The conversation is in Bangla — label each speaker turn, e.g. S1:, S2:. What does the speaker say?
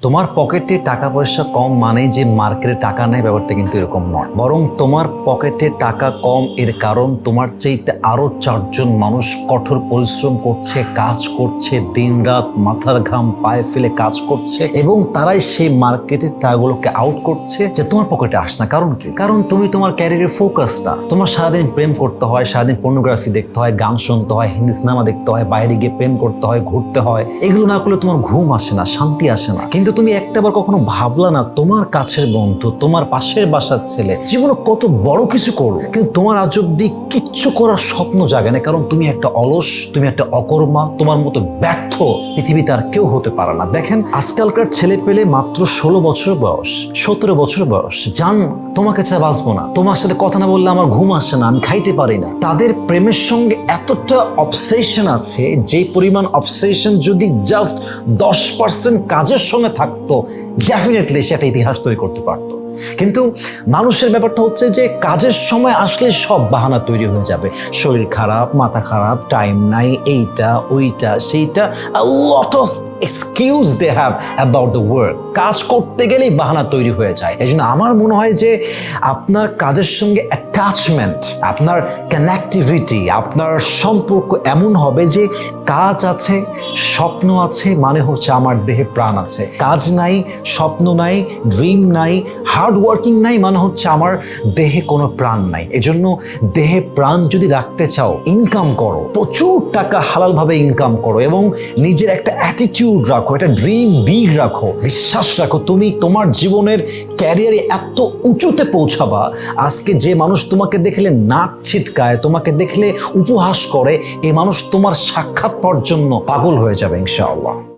S1: তোমার পকেটে টাকা পয়সা কম মানে যে মার্কেটে টাকা নেই, ব্যাপারটা কিন্তু এরকম নয়। বরং তোমার পকেটে টাকা কম এর কারণ তোমার চাইতে আরো 4জন মানুষ কঠোর পরিশ্রম করছে, কাজ করছে, দিনরাত মাথার ঘাম পায়ে ফেলে কাজ করছে, এবং তারাই সেই মার্কেটের টাকাগুলোকে আউট করছে যে তোমার পকেটে আস না। কারণ কি? কারণ তুমি তোমার ক্যারিয়ারের ফোকাস না। তোমার সারাদিন প্রেম করতে হয়, সারাদিন পর্নোগ্রাফি দেখতে হয়, গান শুনতে হয়, হিন্দি সিনেমা দেখতে হয়, বাইরে গিয়ে প্রেম করতে হয়, ঘুরতে হয়। এগুলো না করলে তোমার ঘুম আসে না, শান্তি আসে না। কিন্তু তুমি একটাবার কখনো ভাবলা না তোমার কাছের বন্ধু, তোমার পাশের বাসার ছেলে জীবনে কত বড় কিছু করলো, কিন্তু তোমার আজ অব্দি কিচ্ছু করার স্বপ্ন জাগে না। কারণ তুমি একটা অলস, তুমি একটা অকর্মা, তোমার মতো ব্যর্থ পৃথিবীতে আর কেউ হতে পারে না। দেখেন আজকালকার ছেলে পেলে মাত্র 16 বছর বয়স, 17 বছর বয়স, জান তোমাকে ছাড়া বাঁচবো না, তোমার সাথে কথা না বললে আমার ঘুম আসে না, আমি খাইতে পারি না। তাদের প্রেমের সঙ্গে এতটা অবসেশন আছে, যে পরিমাণ অবসেশন যদি জাস্ট 10% কাজের সঙ্গে থাকতো, ডেফিনেটলি সেটা ইতিহাস তৈরি করতে পারতো। কিন্তু মানুষের ব্যাপারটা হচ্ছে যে কাজের সময় আসলে সব বাহানা তৈরি হয়ে যাবে। শরীর খারাপ, মাথা খারাপ, টাইম নাই, এইটা ওইটা সেইটা, lot of excuse they have about the work. কাজ করতে গেলেই বাহানা তৈরি হয়ে যায়। এই জন্য আমার মনে হয় যে আপনার কাজের সঙ্গে অ্যাটাচমেন্ট, আপনার কানেক্টিভিটি, আপনার সম্পর্ক এমন হবে যে কাজ আছে, স্বপ্ন আছে, মানে হচ্ছে আমার দেহে প্রাণ আছে। কাজ নাই, স্বপ্ন নাই, ড্রিম নাই, হার্ড ওয়ার্কিং নাই, মানে হচ্ছে আমার দেহে কোনো প্রাণ নাই। এজন্য দেহে প্রাণ যদি রাখতে চাও, ইনকাম করো, প্রচুর টাকা হালালভাবে ইনকাম করো, এবং নিজের একটা অ্যাটিটিউড রাখো, একটা ড্রিম বিগ রাখো, বিশ্বাস রাখো তুমি তোমার জীবনের ক্যারিয়ারে এত উঁচুতে পৌঁছাবা, আজকে যে মানুষ তোমাকে দেখলে নাক ছিটকায়, তোমাকে দেখলে উপহাস করে, এই মানুষ তোমার সাক্ষাৎ পাওয়ার জন্য পাগল হয়ে যাবে ইনশাআল্লাহ।